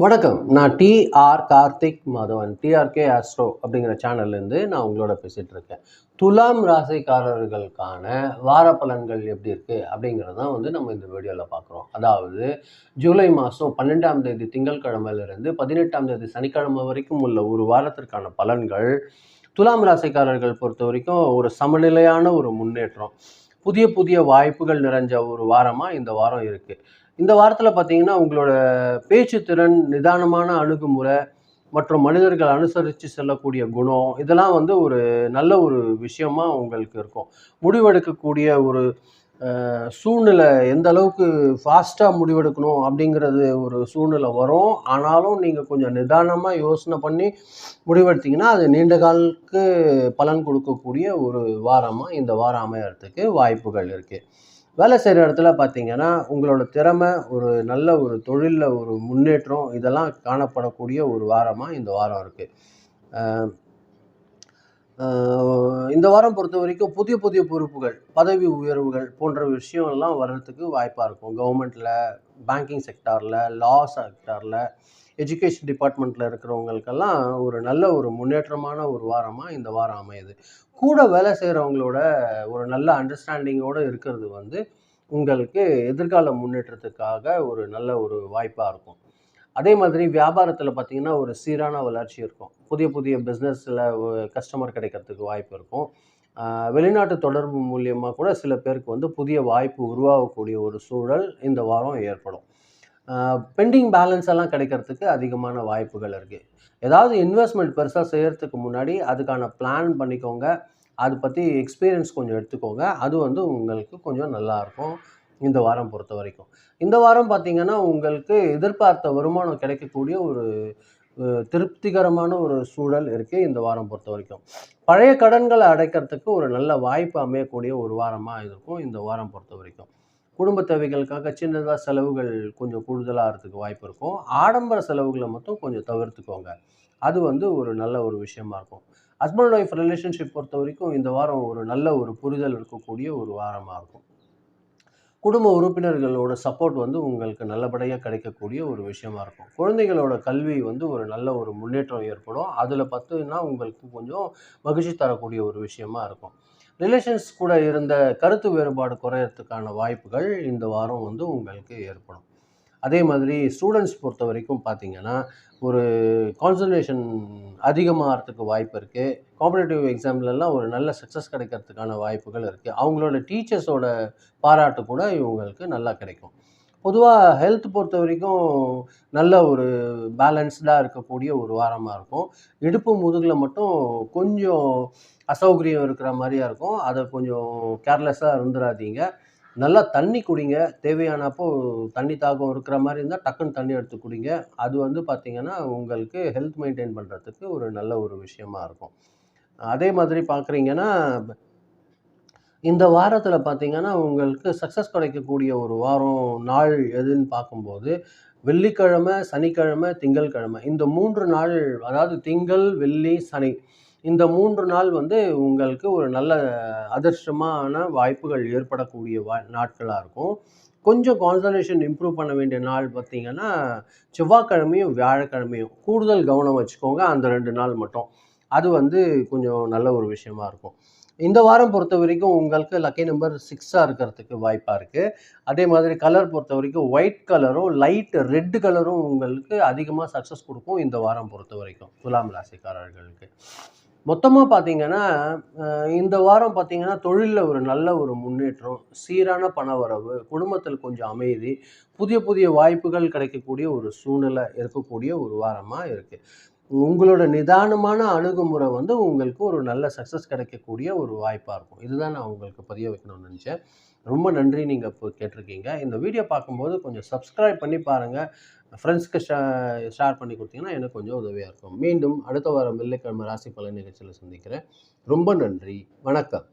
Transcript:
வணக்கம். நான் TR Karthik Madhavan, TRK astro அப்படிங்கிற சேனல்லேருந்து நான் உங்களோட பேசிகிட்டு இருக்கேன். துலாம் ராசிக்காரர்களுக்கான வார பலன்கள் எப்படி இருக்குது அப்படிங்கிறது தான் நம்ம இந்த வீடியோவில் பார்க்குறோம். அதாவது ஜூலை மாதம் 12ஆம் தேதி திங்கட்கிழமையிலிருந்து 18ஆம் தேதி சனிக்கிழமை வரைக்கும் உள்ள ஒரு வாரத்திற்கான பலன்கள் துலாம் ராசிக்காரர்கள் பொறுத்த வரைக்கும் ஒரு சமநிலையான ஒரு முன்னேற்றம், புதிய புதிய வாய்ப்புகள் நிறைஞ்ச ஒரு வாரமாக இந்த வாரம் இருக்குது. இந்த வாரத்தில் பார்த்தீங்கன்னா உங்களோட பேச்சு திறன், நிதானமான அணுகுமுறை மற்றும் மனிதர்கள் அனுசரித்து செல்லக்கூடிய குணம், இதெல்லாம் ஒரு நல்ல ஒரு விஷயமா உங்களுக்கு இருக்கும். முடிவெடுக்கக்கூடிய ஒரு சூழ்நிலை, எந்த அளவுக்கு ஃபாஸ்ட்டாக முடிவெடுக்கணும் அப்படிங்கிறது ஒரு சூழ்நிலை வரும். ஆனாலும் நீங்கள் கொஞ்சம் நிதானமாக யோசனை பண்ணி முடிவெடுத்தீங்கன்னா அது நீண்ட காலுக்கு பலன் கொடுக்கக்கூடிய ஒரு வாரமாக இந்த வாரம் அமையறதுக்கு வாய்ப்புகள் இருக்குது. வேலை செய்கிற இடத்துல பார்த்தீங்கன்னா உங்களோட திறமை, ஒரு நல்ல ஒரு தொழிலில் ஒரு முன்னேற்றம், இதெல்லாம் காணப்படக்கூடிய ஒரு வாரமாக இந்த வாரம் இருக்குது. இந்த வாரம் பொறுத்த வரைக்கும் புதிய புதிய பொறுப்புகள், பதவி உயர்வுகள் போன்ற விஷயம்லாம் வர்றதுக்கு வாய்ப்பாக இருக்கும். கவர்மெண்ட்டில், பேங்கிங் செக்டாரில், லா செக்டாரில், எஜுகேஷன் டிபார்ட்மெண்ட்டில் இருக்கிறவங்களுக்கெல்லாம் ஒரு நல்ல ஒரு முன்னேற்றமான ஒரு வாரமாக இந்த வாரம் அமையுது. கூட வேலை செய்கிறவங்களோட ஒரு நல்ல அண்டர்ஸ்டாண்டிங்கோடு இருக்கிறது உங்களுக்கு எதிர்கால முன்னேற்றத்துக்காக ஒரு நல்ல ஒரு வாய்ப்பாக இருக்கும். அதே மாதிரி வியாபாரத்தில் பார்த்தீங்கன்னா ஒரு சீரான வளர்ச்சி இருக்கும். புதிய புதிய பிஸ்னஸில் கஸ்டமர் கிடைக்கிறதுக்கு வாய்ப்பு இருக்கும். வெளிநாட்டு தொடர்பு மூலியமாக கூட சில பேருக்கு புதிய வாய்ப்பு உருவாகக்கூடிய ஒரு சூழல் இந்த வாரம் ஏற்படும். பெண்டிங் பேலன்ஸ் எல்லாம் கிடைக்கிறதுக்கு அதிகமான வாய்ப்புகள் இருக்குது. ஏதாவது இன்வெஸ்ட்மெண்ட் பெருசாக செய்கிறதுக்கு முன்னாடி அதுக்கான பிளான் பண்ணிக்கோங்க. அதை பற்றி எக்ஸ்பீரியன்ஸ் கொஞ்சம் எடுத்துக்கோங்க. அது உங்களுக்கு கொஞ்சம் நல்லாயிருக்கும் இந்த வாரம் பொறுத்த வரைக்கும். இந்த வாரம் பார்த்தீங்கன்னா உங்களுக்கு எதிர்பார்த்த வருமானம் கிடைக்கக்கூடிய ஒரு திருப்திகரமான ஒரு சூழல் இருக்குது இந்த வாரம் பொறுத்த வரைக்கும். பழைய கடன்களை அடைக்கிறதுக்கு ஒரு நல்ல வாய்ப்பு அமையக்கூடிய ஒரு வாரமாக இருக்கும் இந்த வாரம் பொறுத்த வரைக்கும். குடும்ப தேவைகளுக்காக சின்னதாக செலவுகள் கொஞ்சம் கூடுதலாகிறதுக்கு வாய்ப்பு இருக்கும். ஆடம்பர செலவுகளை மட்டும் கொஞ்சம் தவிர்த்துக்கோங்க. அது ஒரு நல்ல ஒரு விஷயமா இருக்கும். ஹஸ்பண்ட் ஒய்ஃப் ரிலேஷன்ஷிப் பொறுத்த வரைக்கும் இந்த வாரம் ஒரு நல்ல ஒரு புரிதல் இருக்கக்கூடிய ஒரு வாரமாக இருக்கும். குடும்ப உறுப்பினர்களோட சப்போர்ட் உங்களுக்கு நல்லபடியாக கிடைக்கக்கூடிய ஒரு விஷயமா இருக்கும். குழந்தைகளோட கல்வி ஒரு நல்ல ஒரு முன்னேற்றம் ஏற்படும். அதில் பார்த்தீங்கன்னா உங்களுக்கு கொஞ்சம் மகிழ்ச்சி தரக்கூடிய ஒரு விஷயமா இருக்கும். ரிலேஷன்ஸ் கூட இருந்த கருத்து வேறுபாடு குறையறதுக்கான வாய்ப்புகள் இந்த வாரம் உங்களுக்கு ஏற்படும். அதே மாதிரி ஸ்டூடெண்ட்ஸ் பொறுத்த வரைக்கும் பார்த்தீங்கன்னா ஒரு கான்சன்ட்ரேஷன் அதிகமாகிறதுக்கு வாய்ப்பு இருக்குது. காம்படிட்டிவ் எக்ஸாம்லலாம் ஒரு நல்ல சக்ஸஸ் கிடைக்கிறதுக்கான வாய்ப்புகள் இருக்குது. அவங்களோட டீச்சர்ஸோட பாராட்டு கூட இவங்களுக்கு நல்லா கிடைக்கும். பொதுவாக ஹெல்த் பொறுத்த வரைக்கும் நல்ல ஒரு பேலன்ஸ்டாக இருக்கக்கூடிய ஒரு வாரமாக இருக்கும். இடுப்பு முதுகில் மட்டும் கொஞ்சம் அசௌகரியம் இருக்கிற மாதிரியா இருக்கும். அதை கொஞ்சம் கேர்லெஸ்ஸாக இருந்துடாதீங்க. நல்லா தண்ணி குடிங்க. தேவையானப்போ தண்ணி தாகம் இருக்கிற மாதிரி இருந்தால் டக்குன்னு தண்ணி எடுத்து குடிங்க. அது பார்த்தீங்கன்னா உங்களுக்கு ஹெல்த் மெயின்டைன் பண்ணுறதுக்கு ஒரு நல்ல ஒரு விஷயமா இருக்கும். அதே மாதிரி பார்க்குறீங்கன்னா இந்த வாரத்தில் பார்த்தீங்கன்னா உங்களுக்கு சக்ஸஸ் கிடைக்கக்கூடிய ஒரு வாரம் நாள் எதுன்னு பார்க்கும்போது வெள்ளிக்கிழமை, சனிக்கிழமை, திங்கட்கிழமை, இந்த 3 நாள், அதாவது திங்கள், வெள்ளி, சனி, இந்த 3 நாள் உங்களுக்கு ஒரு நல்ல அதிர்ஷ்டமான வாய்ப்புகள் ஏற்படக்கூடிய நாட்களாக இருக்கும். கொஞ்சம் கான்சன்ட்ரேஷன் இம்ப்ரூவ் பண்ண வேண்டிய நாள் பார்த்தீங்கன்னா செவ்வாய்க்கிழமையும் வியாழக்கிழமையும் கூடுதல் கவனம் வச்சுக்கோங்க. அந்த 2 நாள் மட்டும். அது கொஞ்சம் நல்ல ஒரு விஷயமா இருக்கும். இந்த வாரம் பொறுத்த வரைக்கும் உங்களுக்கு லக்கி நம்பர் 6ஆக இருக்கிறதுக்கு வாய்ப்பாக இருக்குது. அதே மாதிரி கலர் பொறுத்த வரைக்கும் ஒயிட் கலரும் லைட் ரெட் கலரும் உங்களுக்கு அதிகமாக சக்ஸஸ் கொடுக்கும் இந்த வாரம் பொறுத்த வரைக்கும் துலாம் ராசிக்காரர்களுக்கு. மொத்தமாக பார்த்தீங்கன்னா இந்த வாரம் பார்த்தீங்கன்னா தொழிலில் ஒரு நல்ல ஒரு முன்னேற்றம், சீரான பணவரவு, குடும்பத்தில் கொஞ்சம் அமைதி, புதிய புதிய வாய்ப்புகள் கிடைக்கக்கூடிய ஒரு சூழ்நிலை இருக்கக்கூடிய ஒரு வாரமாக இருக்குது. உங்களோட நிதானமான அணுகுமுறை உங்களுக்கு ஒரு நல்ல சக்ஸஸ் கிடைக்கக்கூடிய ஒரு வாய்ப்பாக இருக்கும். இதுதான் நான் உங்களுக்கு பதிய வைக்கணும்னு நினச்சேன். ரொம்ப நன்றி நீங்கள் இப்போ கேட்டிருக்கீங்க. இந்த வீடியோ பார்க்கும்போது கொஞ்சம் சப்ஸ்கிரைப் பண்ணி பாருங்கள். ஃப்ரெண்ட்ஸ்க்கு ஷேர் பண்ணி கொடுத்தீங்கன்னா எனக்கு கொஞ்சம் உதவியாக இருக்கும். மீண்டும் அடுத்த வாரம் வெள்ளிக்கிழமை ராசி பலன் நிகழ்ச்சியில் சந்திக்கிறேன். ரொம்ப நன்றி. வணக்கம்.